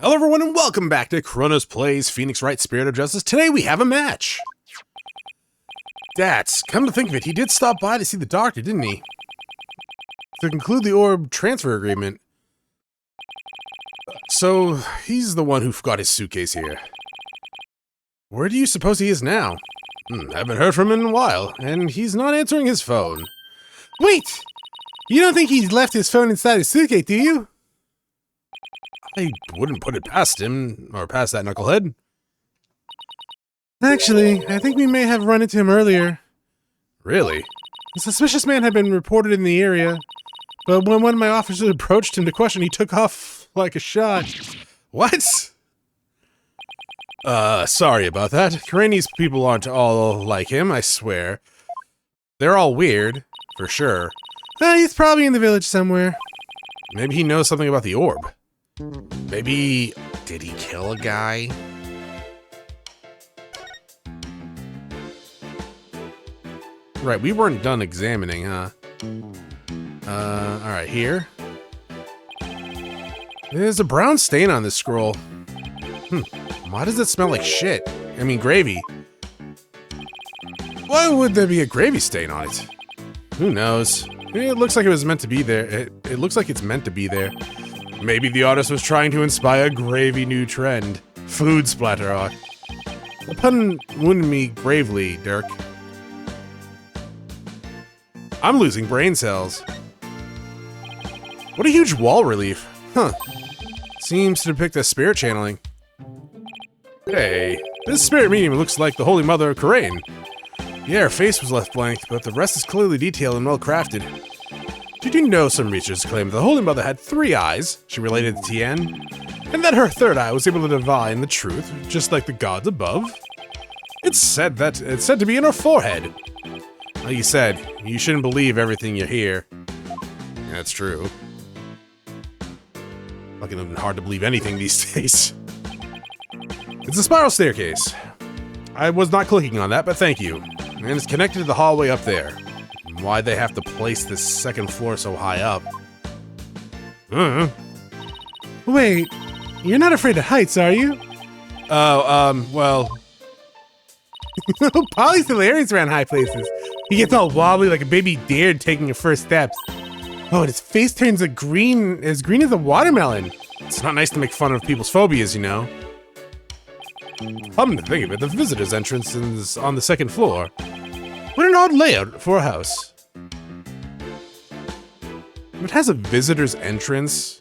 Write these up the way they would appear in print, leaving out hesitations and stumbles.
Hello everyone and welcome back to Chronos Plays Phoenix Wright Spirit of Justice. Today we have a match. Datz, come to think of it, he did stop by to see the doctor, didn't he? To conclude the orb transfer agreement. So, he's the one who forgot his suitcase here. Where do you suppose he is now? Haven't heard from him in a while, and he's not answering his phone. Wait! You don't think he's left his phone inside his suitcase, do you? I wouldn't put it past him, or past that knucklehead. Actually, I think we may have run into him earlier. Really? A suspicious man had been reported in the area, but when one of my officers approached him to question, he took off like a shot. What? Sorry about that. Kyrani's people aren't all like him, I swear. They're all weird, for sure. He's probably in the village somewhere. Maybe he knows something about the orb. Maybe... did he kill a guy? Right, we weren't done examining, huh? Alright, here. There's a brown stain on this scroll. Why does it smell like shit? I mean, gravy. Why would there be a gravy stain on it? Who knows? It looks like it was meant to be there. It looks like it's meant to be there. Maybe the artist was trying to inspire a gravy new trend. Food splatter art. The pun wounded me gravely, Dirk. I'm losing brain cells. What a huge wall relief. Huh. Seems to depict a spirit channeling. Hey, this spirit medium looks like the Holy Mother of Kyrane. Yeah, her face was left blank, but the rest is clearly detailed and well crafted. Did you know some researchers claim the Holy Mother had 3 eyes, she related to Tien, and that her 3rd eye was able to divine the truth, just like the gods above? It's said to be in her forehead. Like you said, you shouldn't believe everything you hear. Yeah, that's true. Fucking hard to believe anything these days. It's a spiral staircase. I was not clicking on that, but thank you. And it's connected to the hallway up there. Why'd they have to place this 2nd floor so high up? Wait, you're not afraid of heights, are you? Oh, well... Polly's hilarious around high places. He gets all wobbly like a baby deer taking her first steps. Oh, and his face turns as green as a watermelon. It's not nice to make fun of people's phobias, you know. Come to think of it, the visitor's entrance is on the 2nd floor. What an odd layout for a house. It has a visitor's entrance.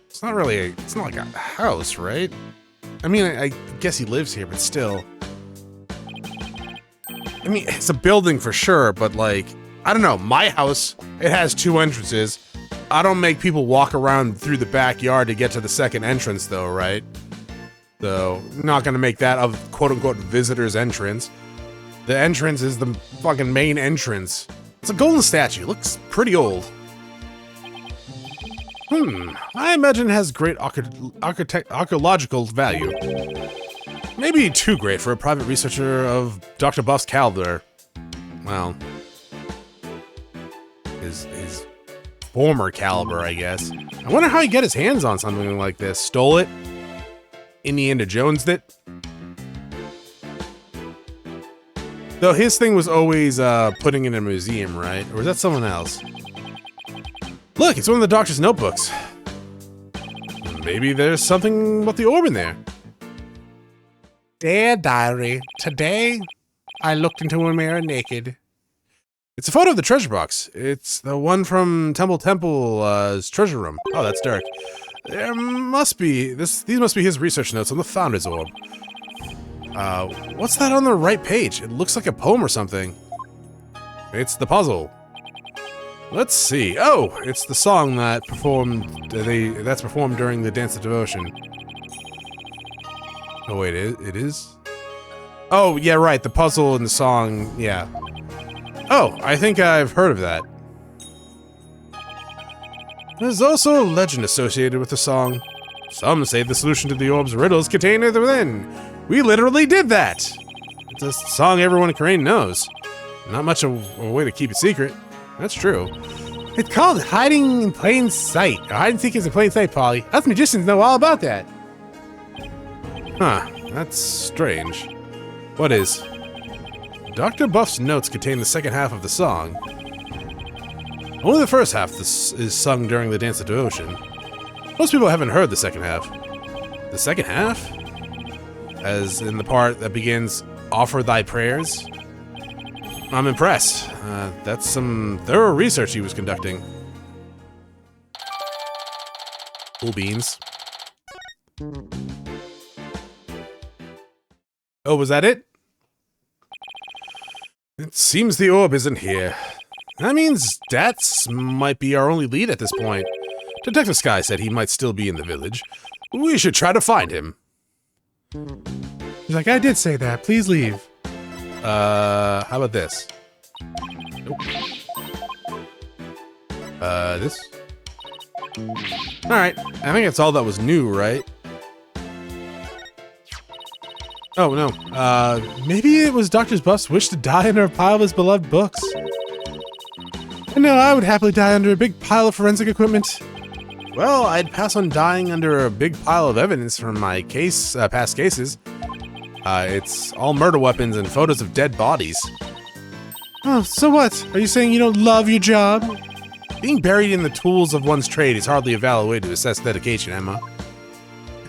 It's not like a house, right? I mean, I guess he lives here, but still. I mean, it's a building for sure, but like, I don't know, my house, it has 2 entrances. I don't make people walk around through the backyard to get to the 2nd entrance though, right? So, not gonna make that a quote-unquote visitor's entrance. The entrance is the fucking main entrance. It's a golden statue, looks pretty old. I imagine it has great archaeological value. Maybe too great for a private researcher of Dr. Buff's caliber. Well, his former caliber, I guess. I wonder how he got his hands on something like this. Stole it? Indiana Jones'd it? Though his thing was always putting it in a museum, right? Or is that someone else? Look, it's one of the doctor's notebooks. Maybe there's something about the orb in there. Dear diary, today I looked into a mirror naked. It's a photo of the treasure box. It's the one from Temple's treasure room. Oh, that's Dirk. There must be, these must be his research notes on the Founder's Orb. What's that on the right page? It looks like a poem or something. It's the puzzle. Let's see. Oh, it's the song that that's performed during the Dance of Devotion. Oh wait, it is? Oh, yeah, right, the puzzle and the song, yeah. Oh, I think I've heard of that. There's also a legend associated with the song. Some say the solution to the orb's riddle is contained within. We literally did that! It's a song everyone in Kyrane knows. Not much of a way to keep it secret. That's true. It's called hiding in plain sight. Or hide and seek is in plain sight, Polly. Us magicians know all about that. Huh, that's strange. What is? Dr. Buff's notes contain the second half of the song. Only the first half is sung during the Dance of Devotion. Most people haven't heard the second half. The second half? As in the part that begins, "Offer thy prayers"? I'm impressed. That's some thorough research he was conducting. Cool beans. Oh, was that it? It seems the orb isn't here. That means Datz might be our only lead at this point. Detective Sky said he might still be in the village. We should try to find him. He's like, I did say that. Please leave. How about this? Nope. This? Alright, I think that's all that was new, right? Oh, no. Maybe it was Dr. Buff's wish to die under a pile of his beloved books. No, I would happily die under a big pile of forensic equipment. Well, I'd pass on dying under a big pile of evidence from my past cases. It's all murder weapons and photos of dead bodies. Oh, so what? Are you saying you don't love your job? Being buried in the tools of one's trade is hardly a valid way to assess dedication, Emma.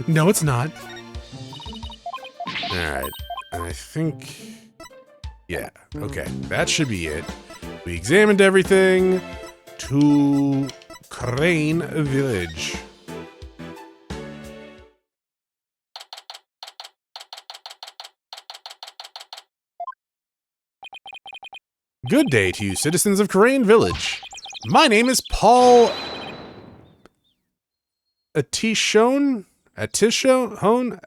No, it's not. Alright, I think... yeah, okay, that should be it. We examined everything to Crane Village. Good day to you, citizens of Crane Village. My name is Paul Atishon? Atishon?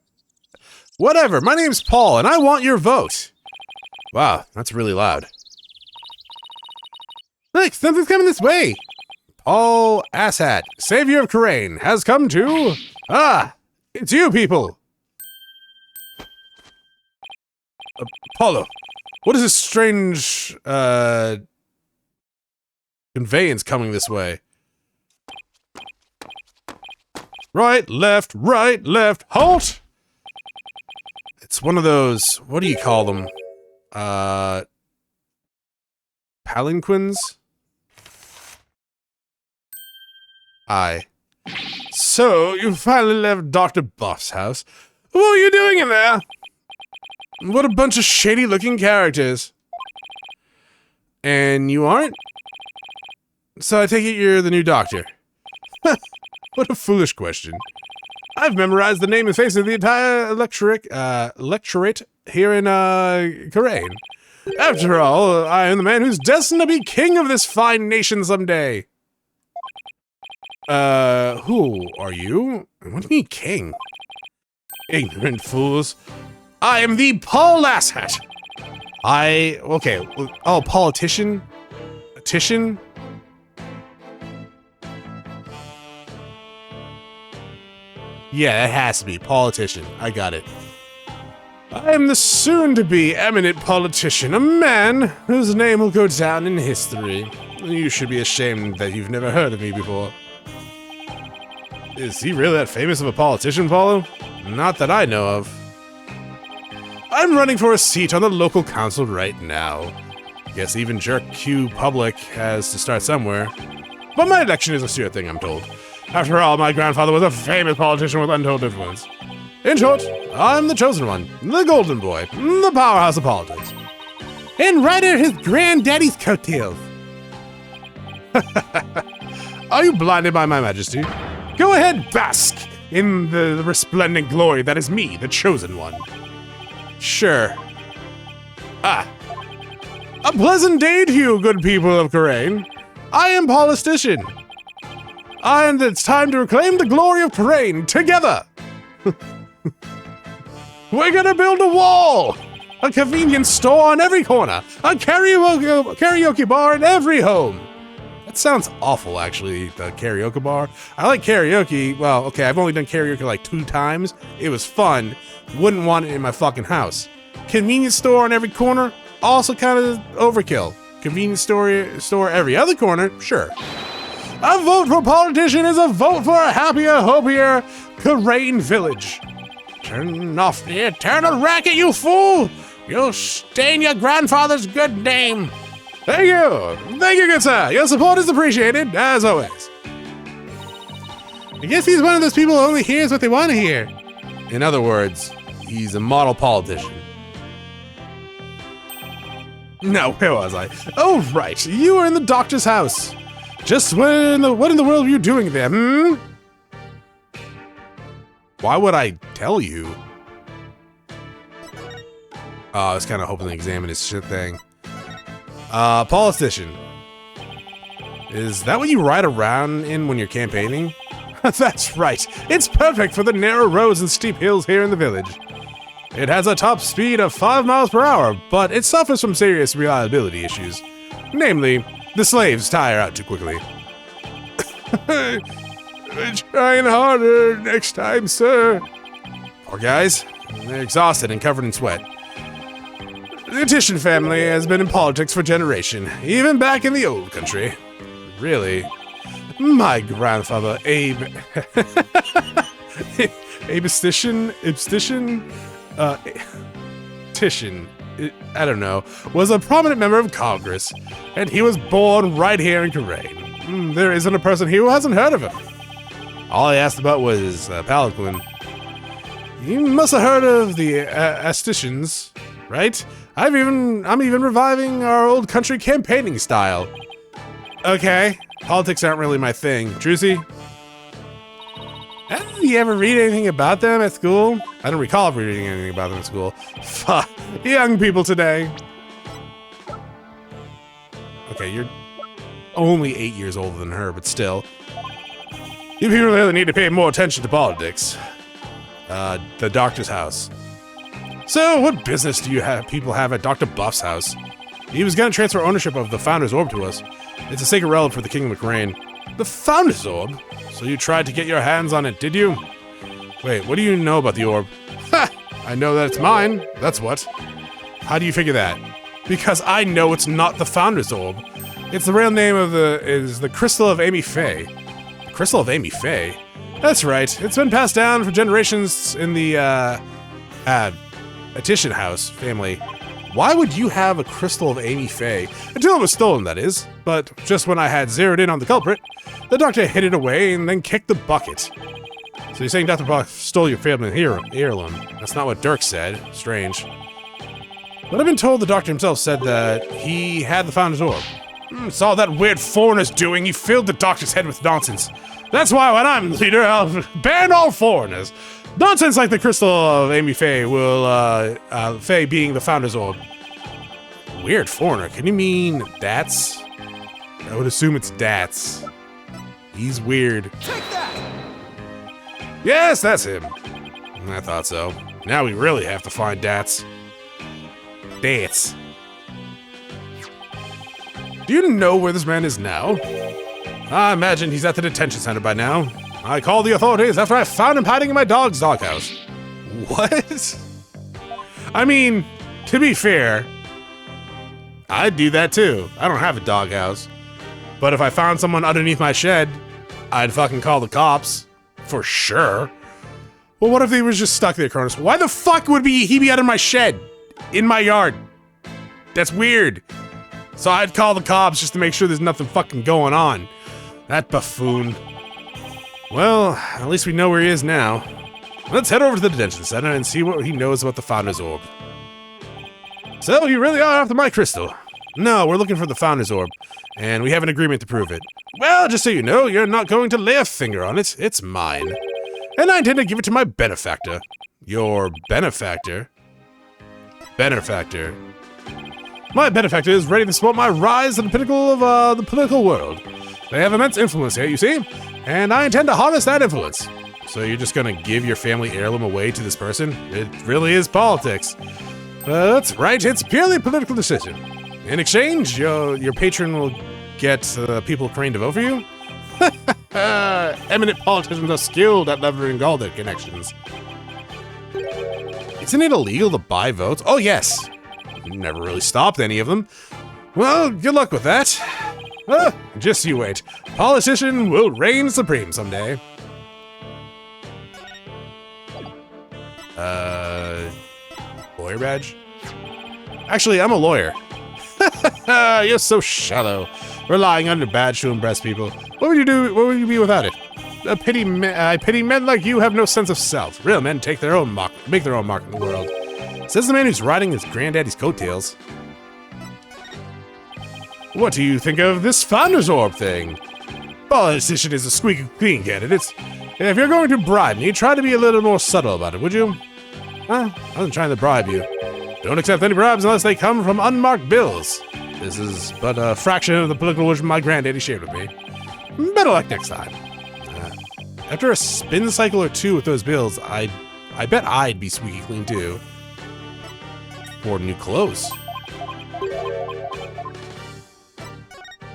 Whatever, my name's Paul, and I want your vote. Wow, that's really loud. Look, something's coming this way. Paul Asshat, savior of Crane, has come to... Ah, it's you people. Apollo, what is this strange, conveyance coming this way? Right, left, halt! It's one of those, what do you call them? Palanquins? Aye. So, you finally left Dr. Buff's house. What were you doing in there? What a bunch of shady-looking characters. And you aren't? So I take it you're the new doctor. What a foolish question. I've memorized the name and face of the entire electorate here in, Crane. After all, I am the man who's destined to be king of this fine nation someday. Who are you? What do you mean king? Ignorant fools. I am the Paul Asshat. Okay, oh, politician? Atishon? Yeah, it has to be. Politician. I got it. I am the soon-to-be eminent politician, a man whose name will go down in history. You should be ashamed that you've never heard of me before. Is he really that famous of a politician, Paulo? Not that I know of. I'm running for a seat on the local council right now. Guess even Jerk Q Public has to start somewhere. But my election is a sure thing, I'm told. After all, my grandfather was a famous politician with untold influence. In short, I'm the chosen one, the golden boy, the powerhouse of politics. And right under his granddaddy's coattails. Are you blinded by my majesty? Go ahead, bask in the resplendent glory that is me, the chosen one. Sure. Ah. A pleasant day to you, good people of Crane. I am politician. And it's time to reclaim the glory of Crane together. We're gonna build a wall, a convenience store on every corner, a karaoke bar in every home. That sounds awful, actually, the karaoke bar. I like karaoke. Well, okay, I've only done karaoke like 2 times. It was fun. Wouldn't want it in my fucking house. Convenience store on every corner, also kind of overkill. Convenience store every other corner, sure. A vote for politician is a vote for a happier, hopier Crane Village. Turn off the eternal racket, you fool! You'll stain your grandfather's good name. Thank you! Thank you, good sir! Your support is appreciated, as always. I guess he's one of those people who only hears what they want to hear. In other words, he's a model politician. No, where was I? Oh, right. You were in the doctor's house. Just what in the world were you doing there, hmm? Why would I tell you? I was kind of hoping to examine his shit thing. Politician. Is that what you ride around in when you're campaigning? That's right. It's perfect for the narrow roads and steep hills here in the village. It has a top speed of 5 miles per hour, but it suffers from serious reliability issues. Namely, the slaves tire out too quickly. I'm trying harder next time, sir. Poor guys. They're exhausted and covered in sweat. The Atishon family has been in politics for generations, even back in the old country. Really? My grandfather, Titian, I don't know, was a prominent member of Congress, and he was born right here in Karain. There isn't a person here who hasn't heard of him. All I asked about was Palanquin. You must have heard of the Atishons, right? I'm even reviving our old country campaigning style. Okay, politics aren't really my thing. Druzy? Did you ever read anything about them at school? I don't recall reading anything about them at school. Fuck, young people today. Okay, you're only 8 years older than her, but still. You people really need to pay more attention to politics. The doctor's house. So, what business do you people have at Dr. Buff's house? He was gonna transfer ownership of the Founder's Orb to us. It's a sacred relic for the Kingdom of Karain. The Founder's Orb? So you tried to get your hands on it, did you? Wait, what do you know about the orb? Ha! I know that it's mine, that's what. How do you figure that? Because I know it's not the Founder's Orb. It's the real name of the Crystal of Amy Faye. The Crystal of Amy Faye? That's right, it's been passed down for generations in the, Atishon house family. Why would you have a Crystal of Amy Faye? Until it was stolen, that is. But just when I had zeroed in on the culprit, the doctor hid it away and then kicked the bucket. So you're saying Dr. Buff stole your family heirloom? That's not what Dirk said. Strange. But I've been told the doctor himself said that he had the Founder's Orb. It's all that weird foreigner's doing. He filled the doctor's head with nonsense. That's why when I'm leader, I'll ban all foreigners. Nonsense like the Crystal of Amy Faye will, Faye being the Founder's Orb. Weird foreigner. Can you mean Datz? I would assume it's Datz. He's weird. Take that! Yes, that's him. I thought so. Now we really have to find Datz. Datz. Do you know where this man is now? I imagine he's at the detention center by now. I called the authorities after I found him hiding in my dog's doghouse. What? I mean, to be fair, I'd do that too. I don't have a doghouse. But if I found someone underneath my shed, I'd fucking call the cops. For sure. Well, what if he was just stuck there, Chronos? Why the fuck would he be under my shed? In my yard? That's weird. So I'd call the cops just to make sure there's nothing fucking going on. That buffoon. Well, at least we know where he is now. Let's head over to the detention center and see what he knows about the Founder's Orb. So, you really are after my crystal? No, we're looking for the Founder's Orb, and we have an agreement to prove it. Well, just so you know, you're not going to lay a finger on it. It's mine. And I intend to give it to my benefactor. Your benefactor? Benefactor. My benefactor is ready to support my rise to the pinnacle of the political world. They have immense influence here, you see? And I intend to harness that influence. So you're just gonna give your family heirloom away to this person? It really is politics. That's right, it's purely a political decision. In exchange, your patron will get people of Karain to vote for you? Eminent politicians are skilled at leveraging all their connections. Isn't it illegal to buy votes? Oh yes! Never really stopped any of them. Well, good luck with that. Just you wait. Politician will reign supreme someday. Lawyer badge? Actually, I'm a lawyer. You're so shallow. Relying on your badge to impress people. What would you do? What would you be without it? I pity men like you have no sense of self. Real men make their own mark in the world. Says the man who's riding his granddaddy's coattails. What do you think of this Founder's Orb thing? Politician is a squeaky clean candidate. If you're going to bribe me, try to be a little more subtle about it, would you? I wasn't trying to bribe you. Don't accept any bribes unless they come from unmarked bills. This is but a fraction of the political wisdom my granddaddy shared with me. Better luck next time. After a spin cycle or two with those bills, I bet I'd be squeaky clean too. Or new clothes.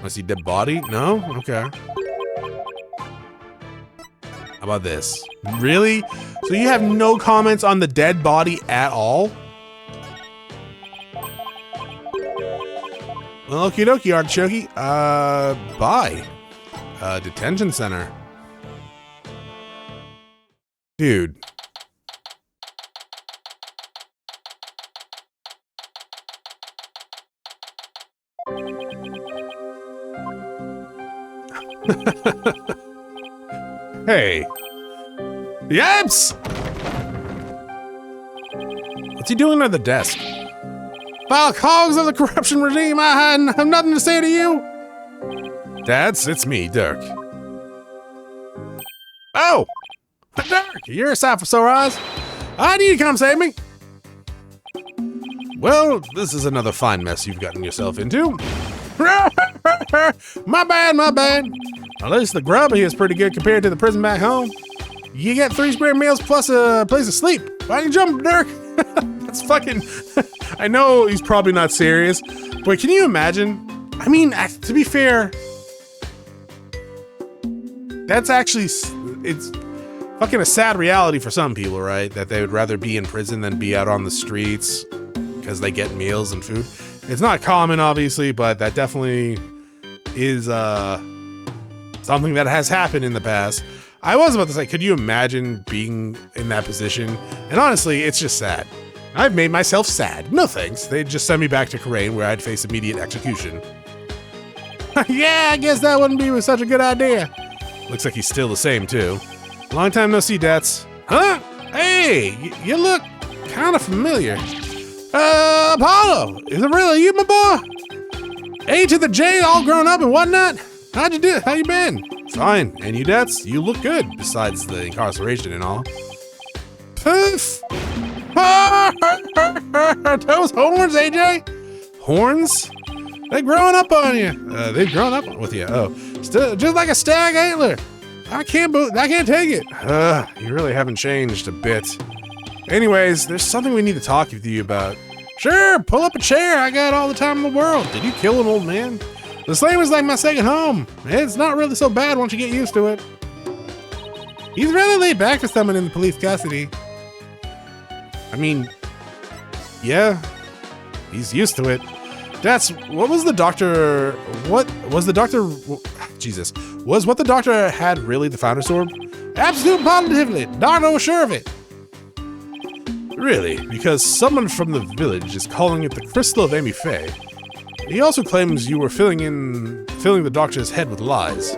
I see dead body? No? Okay. How about this? Really? So you have no comments on the dead body at all? Well, okie dokie, Artichoke. Bye. Detention center. Dude. Hey. Yaps! What's he doing at the desk? Foul cogs of the corruption regime, I have nothing to say to you. Datz, it's me, Dirk. Oh! Dirk, you're a sight for sore eyes. I need you to come save me. Well, this is another fine mess you've gotten yourself into. My bad. At least the grub here is pretty good compared to the prison back home. You get 3 square meals plus a place to sleep. Why don't you jump, Dirk? That's fucking... I know he's probably not serious, but can you imagine? I mean, to be fair, that's actually... It's fucking a sad reality for some people, right? That they would rather be in prison than be out on the streets because they get meals and food. It's not common, obviously, but that definitely is something that has happened in the past. I was about to say, could you imagine being in that position? And honestly, it's just sad. I've made myself sad. No thanks. They'd just send me back to Khura'in where I'd face immediate execution. Yeah, I guess that wouldn't be such a good idea. Looks like he's still the same, too. Long time no see, Datz. Huh? Hey, you look kind of familiar. Apollo, is it really you, my boy? A to the J, all grown up and whatnot? How'd you do? How you been? Fine. And you, Datz? You look good, besides the incarceration and all. Poof! Those horns, AJ? Horns? They're growing up on you. They've grown up with you. Oh, still just like a stag antler. I can't take it. You really haven't changed a bit. Anyways, there's something we need to talk with you about. Sure, pull up a chair. I got all the time in the world. Did you kill an old man? The slave was like my second home. It's not really so bad once you get used to it. He's rather laid back for someone in the police custody. I mean, yeah, he's used to it. That's what was the doctor? What was the doctor? Jesus, was what the doctor had really the Founder's Orb? Absolutely, positively. Doctor was sure of it. Really, because someone from the village is calling it the Crystal of Amy Faye. He also claims you were filling the doctor's head with lies.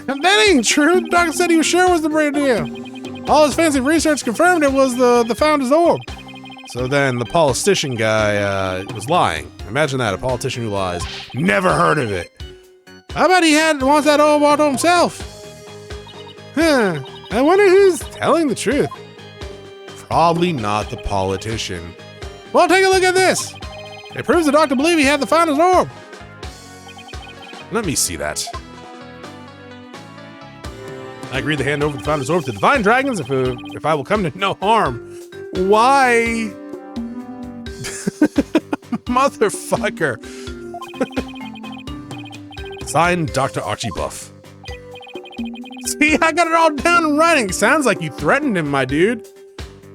That ain't true. The doctor said he was sure it was the brand deal. All his fancy research confirmed it was the Founder's Orb. So then the politician guy was lying. Imagine that, a politician who lies. Never heard of it. I bet he wants that orb all to himself. Huh. I wonder who's telling the truth. Probably not the politician. Well, take a look at this. It proves the doctor believed he had the Founder's Orb. Let me see that. I agree to hand over the Founder's Orb to Divine Dragons if I will come to no harm. Why? Motherfucker. Signed, Dr. Archie Buff. See, I got it all down in writing. Sounds like you threatened him, my dude.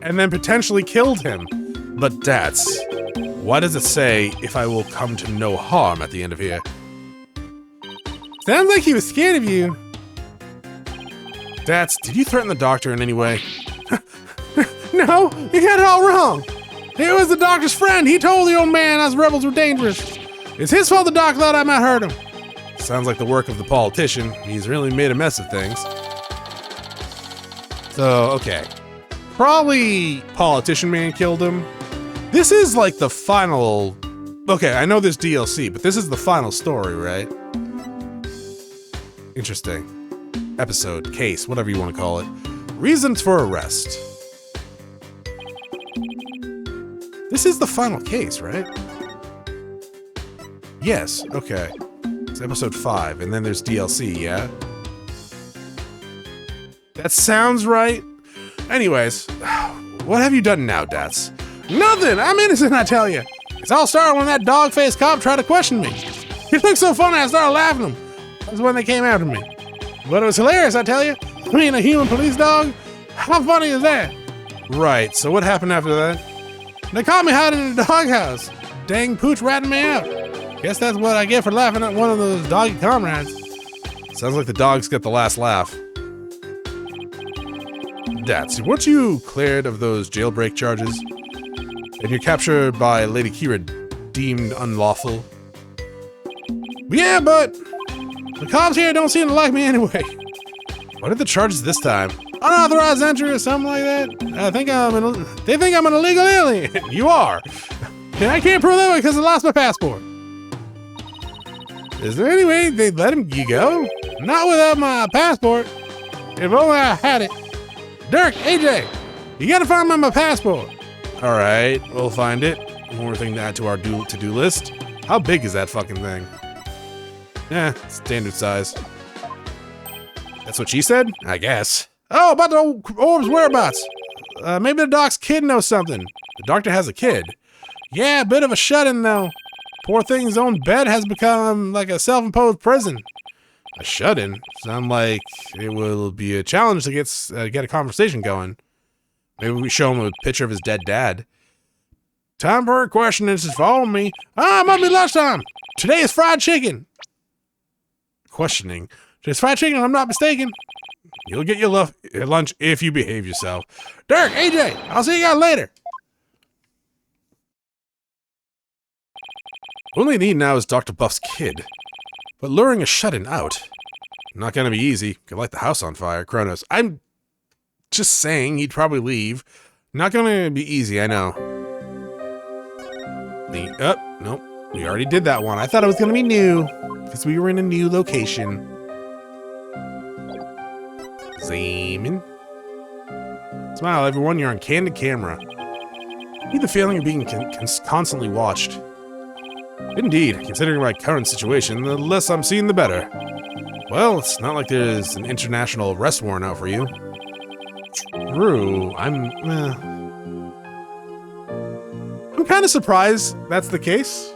And then potentially killed him. But Datz, why does it say, if I will come to no harm at the end of here? Sounds like he was scared of you. Datz, did you threaten the doctor in any way? No, you got it all wrong. It was the doctor's friend. He told the old man us rebels were dangerous. It's his fault the doc thought I might hurt him. Sounds like the work of the politician. He's really made a mess of things. So, okay. Probably politician man killed him. This is like the final... Okay, I know there's DLC, but this is the final story, right? Interesting. Episode, case, whatever you want to call it. Reasons for arrest. This is the final case, right? Yes, okay. It's episode 5, and then there's DLC, yeah? That sounds right. Anyways, what have you done now, Datz? Nothing! I'm innocent, I tell you! It's all started when that dog-faced cop tried to question me. He looked so funny I started laughing at him. That's when they came after me. But it was hilarious, I tell you. I mean, a human police dog? How funny is that? Right, so what happened after that? They caught me hiding in a doghouse. Dang pooch ratting me out. Guess that's what I get for laughing at one of those doggy comrades. Sounds like the dogs get the last laugh. Datz, weren't you cleared of those jailbreak charges? And you're captured by Lady Kira deemed unlawful? Yeah, but the cops here don't seem to like me anyway. What are the charges this time? Unauthorized entry or something like that? They think I'm an illegal alien. You are. And I can't prove that because I lost my passport. Is there any way they'd let you go? Not without my passport. If only I had it. Dirk, AJ, you gotta find my passport. All right, we'll find it. One more thing to add to our to-do list. How big is that fucking thing? Standard size. That's what she said? I guess. Oh, about the orb's whereabouts. Maybe the doc's kid knows something. The doctor has a kid. Yeah, a bit of a shut-in though. Poor thing's own bed has become like a self-imposed prison. A shut-in? Sound like it will be a challenge to get a conversation going. Maybe we show him a picture of his dead dad. Time for a question and just follow me. Ah, it might be lunchtime. Today is fried chicken. Questioning. Today's fried chicken, I'm not mistaken. You'll get your lunch if you behave yourself. Dirk, AJ, I'll see you guys later. What we need now is Dr. Buff's kid. But luring a shut-in out. Not gonna be easy. Could light the house on fire. Chronos. I'm just saying he'd probably leave. Not gonna be easy, I know. Nope. We already did that one. I thought it was gonna be new. Because we were in a new location. Zoom in. Smile, everyone. You're on candid camera. I need the feeling of being constantly watched. Indeed, considering my current situation, the less I'm seen, the better. Well, it's not like there's an international arrest warrant out for you. True, I'm kind of surprised that's the case.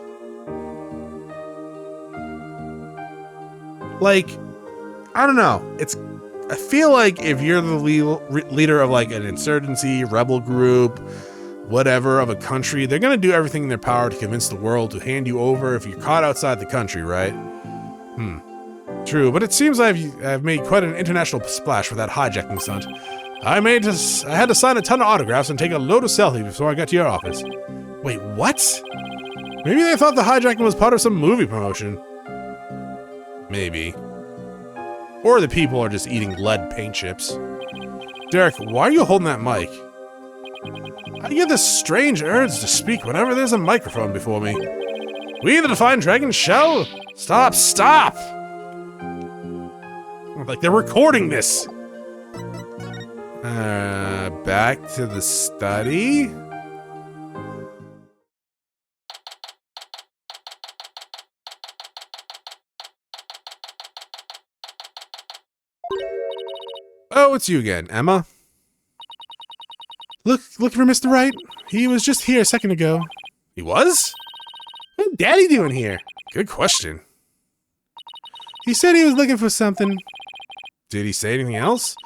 Like, I don't know. I feel like if you're the leader of like an insurgency, rebel group, whatever, of a country, they're gonna do everything in their power to convince the world to hand you over if you're caught outside the country, right? True, but it seems I've made quite an international splash for that hijacking stunt. I had to sign a ton of autographs and take a load of selfies before I got to your office. Wait, what? Maybe they thought the hijacking was part of some movie promotion. Maybe. Or the people are just eating lead paint chips. Derek, why are you holding that mic? I get this strange urge to speak whenever there's a microphone before me. We the Defiant Dragons shall... Stop! Like they're recording this. Back to the study. Oh, it's you again, Emma. Looking for Mr. Wright? He was just here a second ago. He was? What's Daddy doing here? Good question. He said he was looking for something. Did he say anything else?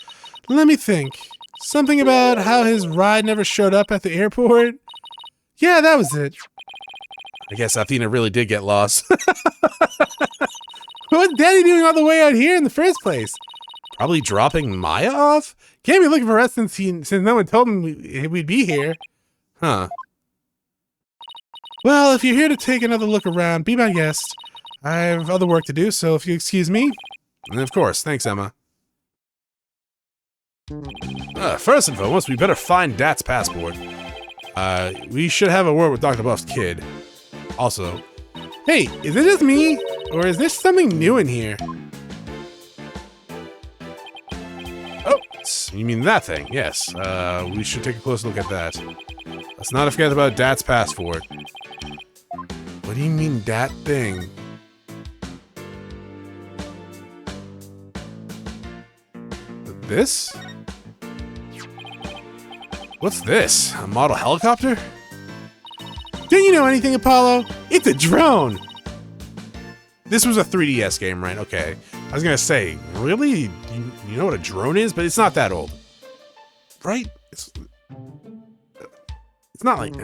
Let me think. Something about how his ride never showed up at the airport? Yeah, that was it. I guess Athena really did get lost. What's Daddy doing all the way out here in the first place? Probably dropping Maya off? Can't be looking for us since no one told him we'd be here. Huh. Well, if you're here to take another look around, be my guest. I have other work to do, so if you excuse me. And of course, thanks, Emma. First and foremost, we better find Dat's passport. We should have a word with Dr. Buff's kid. Also, hey, is it just me? Or is there something new in here? oh, you mean that thing? Yes. We should take a closer look at that. Let's not forget about Dat's passport. What do you mean, that thing? This? What's this? A model helicopter? Don't you know anything, Apollo? It's a drone! This was a 3DS game, right? Okay. I was gonna say, really? You know what a drone is? But it's not that old. Right? It's not like...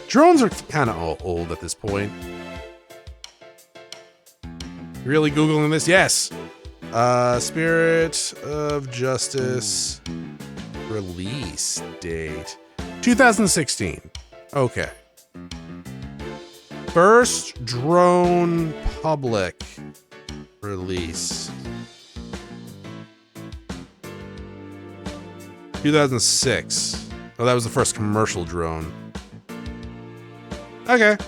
drones are kind of old at this point. Really Googling this? Yes! Spirit of Justice release date 2016. Okay. First drone public release 2006. Oh, that was the first commercial drone. Okay.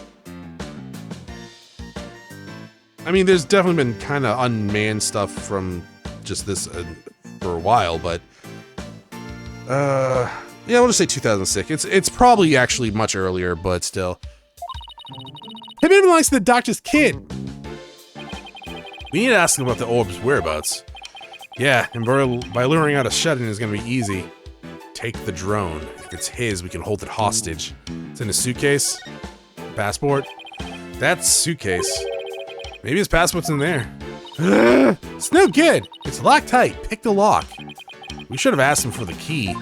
I mean, there's definitely been kind of unmanned stuff from just this for a while, but yeah, we'll just say 2006. It's probably actually much earlier, but still. Maybe it belongs to the doctor's kid. We need to ask him about the orb's whereabouts. Yeah, and by luring out a shut-in is going to be easy. Take the drone. If it's his, we can hold it hostage. It's in a suitcase. Passport. That's suitcase. Maybe his passport's in there. It's no good. It's locked tight. Pick the lock. We should have asked him for the key.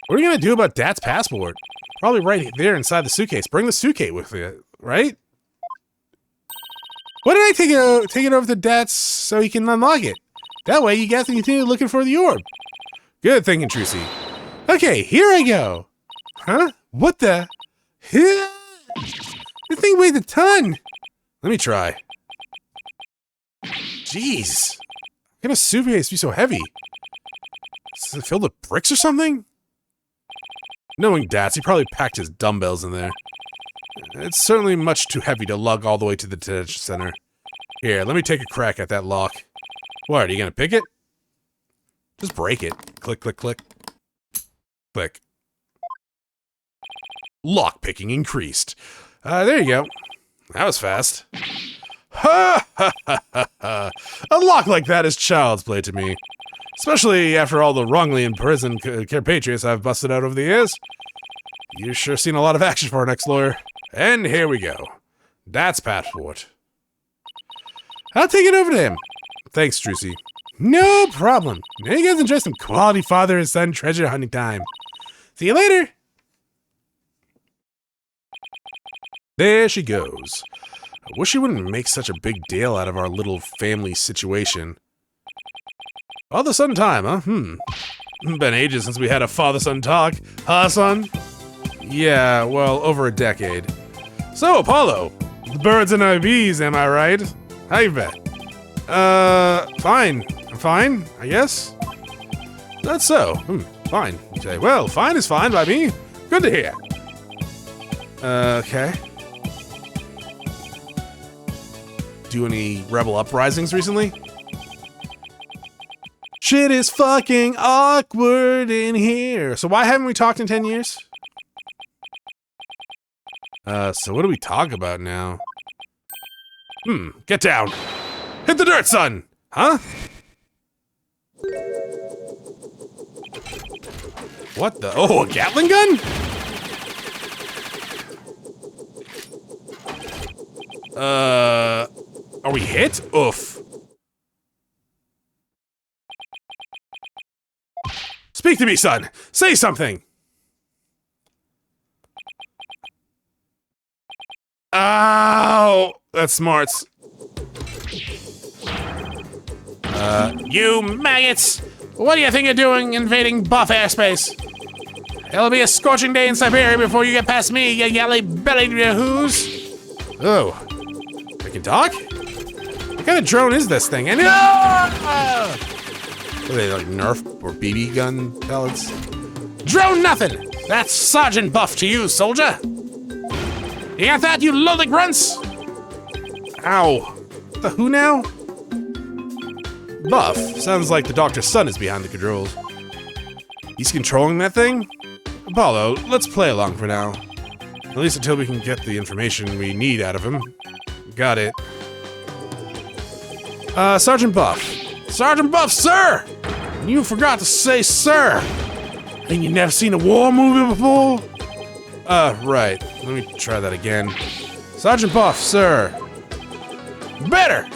What are you gonna do about Dat's passport? Probably right there inside the suitcase. Bring the suitcase with you, right? Why did I take it over to Datz so he can unlock it? That way you guys can continue looking for the orb. Good thinking, Trucy. Okay, here I go. Huh? What the? This thing weighs a ton. Let me try. Jeez. How can a suitcase be so heavy? Is it filled with bricks or something? Knowing Datz, he probably packed his dumbbells in there. It's certainly much too heavy to lug all the way to the detention center. Here, let me take a crack at that lock. What, are you gonna pick it? Just break it. Click, click, click. Click. Lock picking increased. There you go. That was fast. Ha ha ha ha ha. A lock like that is child's play to me. Especially after all the wrongly imprisoned compatriots I've busted out over the years. You've sure seen a lot of action for our next lawyer. And here we go. Dat's passport. I'll take it over to him. Thanks, Trucy. No problem. Now you guys enjoy some quality father and son treasure hunting time. See you later. There she goes. I wish she wouldn't make such a big deal out of our little family situation. Father-son time, huh? Been ages since we had a father-son talk. Huh, son? Yeah, well, over a decade. So, Apollo, the birds and our bees, am I right? How you been? Fine. I'm fine, I guess? That's so. Fine. You say, well, fine is fine by me. Good to hear. Okay. Do any rebel uprisings recently? Shit is fucking awkward in here. So why haven't we talked in 10 years? So what do we talk about now? Get down. Hit the dirt, son! Huh? What the? Oh, a Gatling gun? Are we hit? Oof. Speak to me, son! Say something! Ow! That's smarts. You maggots! What do you think you're doing invading buff airspace? It'll be a scorching day in Siberia before you get past me, you yelly-bellied yahoos! Oh. I can talk? What kind of drone is this thing? And are they like Nerf or BB gun pellets? Drone nothing! That's Sergeant Buff to you, soldier! You got that, you lowly grunts? Ow. The who now? Buff. Sounds like the doctor's son is behind the controls. He's controlling that thing? Apollo, let's play along for now. At least until we can get the information we need out of him. Got it. Sergeant Buff. Sergeant Buff, sir! You forgot to say sir! And you never seen a war movie before? Right. Let me try that again. Sergeant Buff, sir. Better!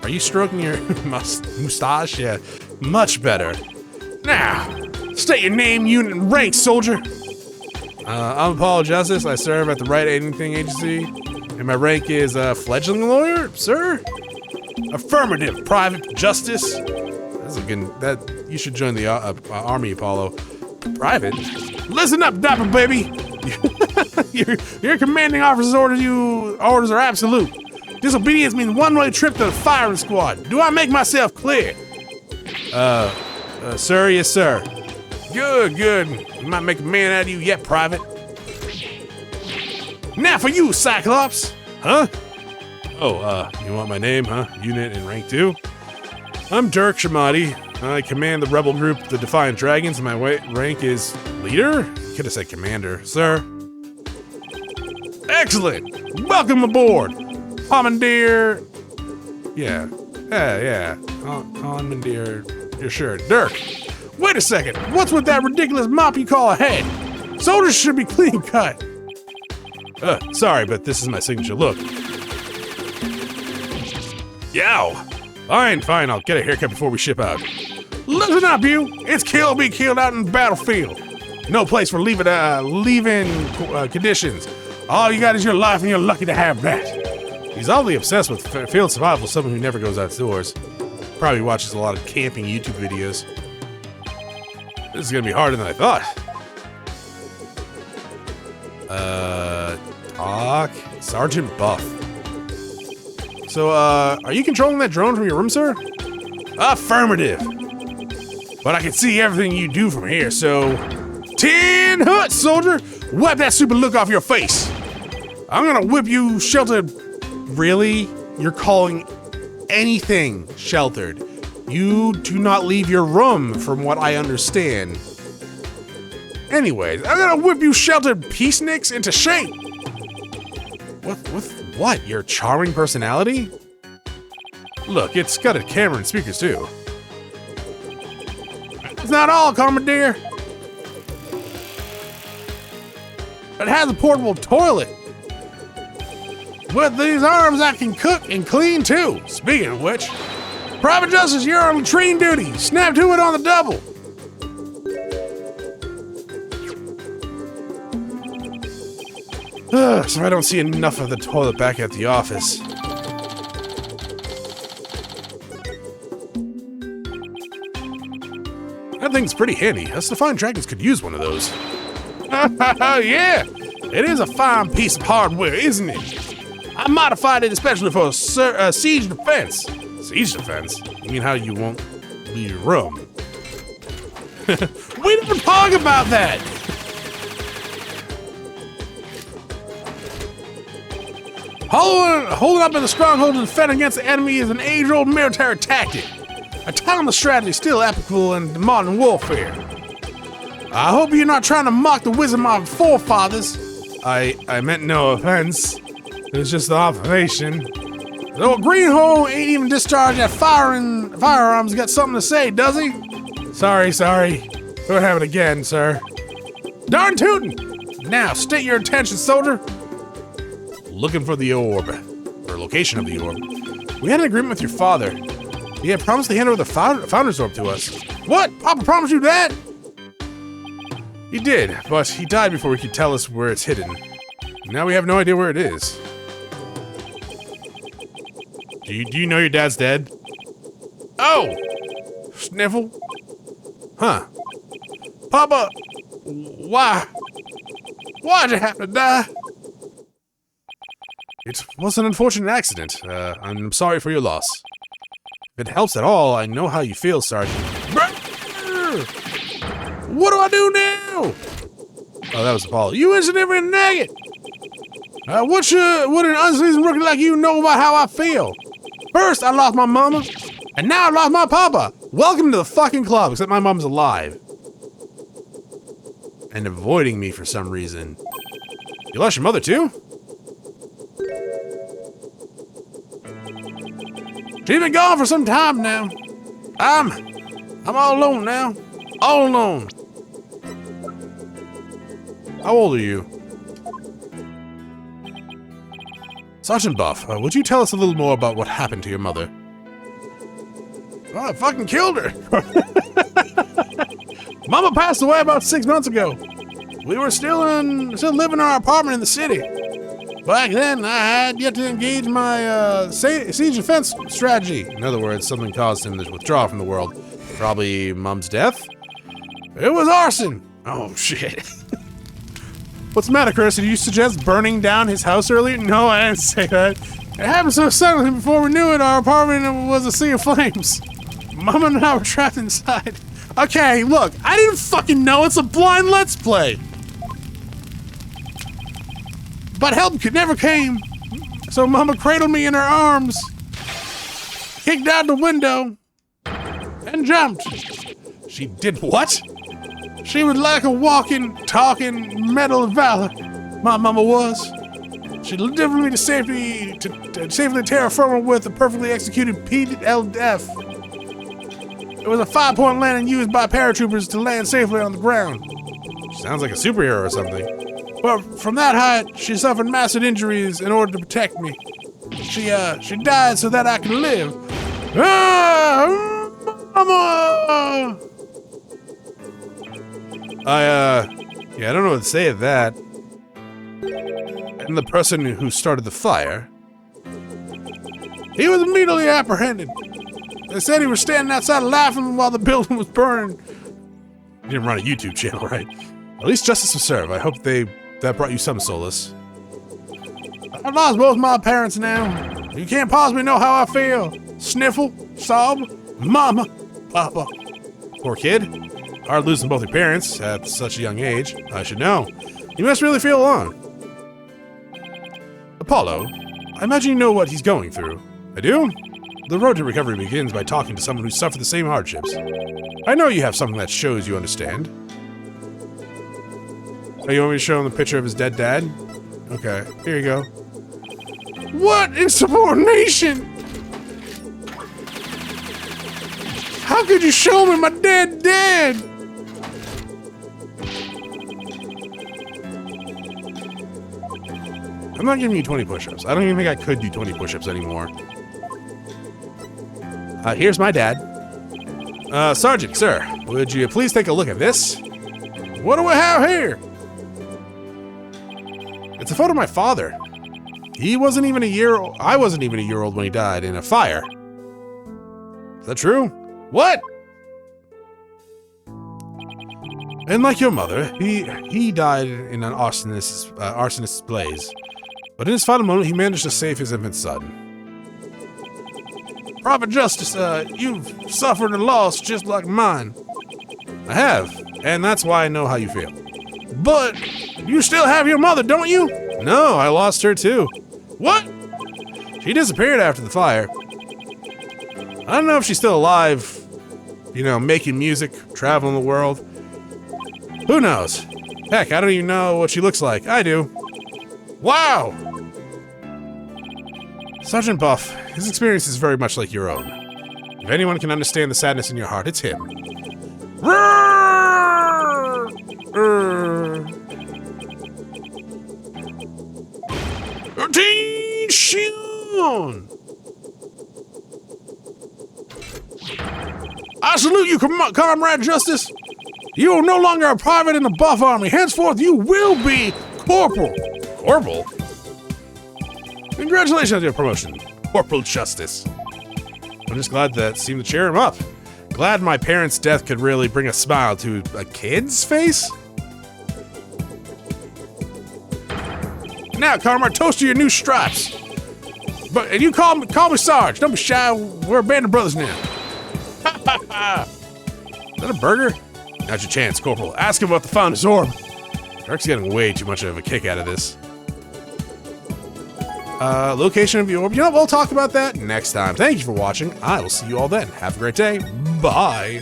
Are you stroking your mustache? Yeah, much better. Now, state your name, unit, and rank, soldier. I'm Apollo Justice. I serve at the Right Anything Agency, and my rank is fledgling lawyer, sir. Affirmative, Private Justice. That's a good. That you should join the Army, Apollo. Private. Listen up, Dapper baby. Your commanding officer's orders are absolute. Disobedience means one-way trip to the firing squad. Do I make myself clear? Sir, yes, sir. Good, good. You might make a man out of you yet, Private. Now for you, Cyclops. Huh? Oh, you want my name, huh? Unit and rank 2? I'm Dirk Shamati. I command the rebel group, the Defiant Dragons, and my rank is leader? Could have said commander, sir. Excellent. Welcome aboard. Commandeer. Yeah. Commandeer. You're sure. Dirk. Wait a second. What's with that ridiculous mop you call a head? Soldiers should be clean cut. Sorry, but this is my signature look. Yow. Fine. I'll get a haircut before we ship out. Listen up, you. It's kill or be killed out in the battlefield. No place for leaving conditions. All you got is your life, and you're lucky to have that. He's oddly obsessed with field survival, someone who never goes outdoors. Probably watches a lot of camping YouTube videos. This is gonna be harder than I thought. Talk. Sergeant Buff. So, are you controlling that drone from your room, sir? Affirmative. But I can see everything you do from here, so... 10 hut, soldier! Wipe that stupid look off your face! I'm gonna whip you sheltered... Really? You're calling anything sheltered. You do not leave your room, from what I understand. Anyways, I'm gonna whip you sheltered peaceniks into shape! What? Your charming personality? Look, it's got a camera and speakers too. It's not all, Commandeer. It has a portable toilet. With these arms, I can cook and clean too. Speaking of which, Private Justice, you're on latrine duty. Snap to it on the double. So I don't see enough of the toilet back at the office. That thing's pretty handy. Us Defiant Dragons could use one of those. Yeah, it is a fine piece of hardware, isn't it? I modified it especially for siege defense. Siege defense? You mean how you won't leave your room? We didn't talk about that! Holding up in the stronghold to defend against the enemy is an age-old military tactic. A timeless strategy still applicable in modern warfare. I hope you're not trying to mock the wisdom of our forefathers. I meant no offense. It was just an observation. The old greenhole ain't even discharged that firearms. Got something to say, does he? Sorry. Don't have it again, sir. Darn tootin'! Now, state your intention, soldier. Looking for the orb, or location of the orb. We had an agreement with your father. He had promised to hand over the Founder's Orb to us. What? Papa promised you that? He did, but he died before he could tell us where it's hidden. Now we have no idea where it is. Do you know your dad's dead? Oh! Sniffle. Huh. Papa, why? Why'd you have to die? It was an unfortunate accident. I'm sorry for your loss. If it helps at all, I know how you feel, Sergeant. What do I do now? Oh, that was Apollo. You insignificant nugget! What an unseasoned rookie like you know about how I feel? First, I lost my mama, and now I lost my papa. Welcome to the fucking club, except my mom's alive. And avoiding me for some reason. You lost your mother too? She's been gone for some time now. I'm all alone now. All alone. How old are you? Sergeant Buff, would you tell us a little more about what happened to your mother? Oh, I fucking killed her. Mama passed away about 6 months ago. We were still living in our apartment in the city. Back then, I had yet to engage my siege defense strategy. In other words, something caused him to withdraw from the world. Probably Mom's death? It was arson. Oh, shit. What's the matter, Chris? Did you suggest burning down his house earlier? No, I didn't say that. It happened so suddenly before we knew it, our apartment was a sea of flames. Mama and I were trapped inside. Okay, look, I didn't fucking know. It's a blind Let's Play. But help never came. So Mama cradled me in her arms, kicked out the window, and jumped. She did what? She was like a walking, talking Medal of Valor. My mama was. She delivered me to safely terra firma with a perfectly executed PLF. It was a 5-point landing used by paratroopers to land safely on the ground. She sounds like a superhero or something. But from that height, she suffered massive injuries in order to protect me. She died so that I could live. Ah, Mama! I don't know what to say to that. And the person who started the fire, he was immediately apprehended. They said he was standing outside laughing while the building was burning. You didn't run a YouTube channel, right? At least justice will serve. I hope that brought you some solace. I've lost both my parents now. You can't possibly know how I feel. Sniffle, sob, mama, papa. Poor kid. Hard losing both your parents at such a young age. I should know. You must really feel alone. Apollo, I imagine you know what he's going through. I do? The road to recovery begins by talking to someone who suffered the same hardships. I know you have something that shows you understand. Oh, you want me to show him the picture of his dead dad? Okay, here you go. What insubordination? How could you show me my dead dad? I'm not giving you 20 push-ups. I don't even think I could do 20 push-ups anymore. Here's my dad. Sergeant, sir, would you please take a look at this? What do we have here? It's a photo of my father. I wasn't even a year old when he died in a fire. Is that true? What? And like your mother, he died in an arsonist's blaze. But in his final moment, he managed to save his infant son. Prophet Justice, you've suffered a loss just like mine. I have, and that's why I know how you feel. But you still have your mother, don't you? No, I lost her too. What? She disappeared after the fire. I don't know if she's still alive, you know, making music, traveling the world. Who knows? Heck, I don't even know what she looks like. I do. Wow! Sergeant Buff, his experience is very much like your own. If anyone can understand the sadness in your heart, it's him. Atishon! I salute you, Comrade Justice! You are no longer a private in the Buff Army. Henceforth, you will be Corporal. Corporal? Congratulations on your promotion, Corporal Justice. I'm just glad that seemed to cheer him up. Glad my parents' death could really bring a smile to a kid's face? Now, Carmar, toast to your new stripes. And you call me Sarge. Don't be shy. We're a band of brothers now. Is that a burger? Now's your chance, Corporal. Ask him about the Founder's Orb. Dark's getting way too much of a kick out of this. Location of the orb. You know what? We'll talk about that next time. Thank you for watching. I will see you all then. Have a great day. Bye.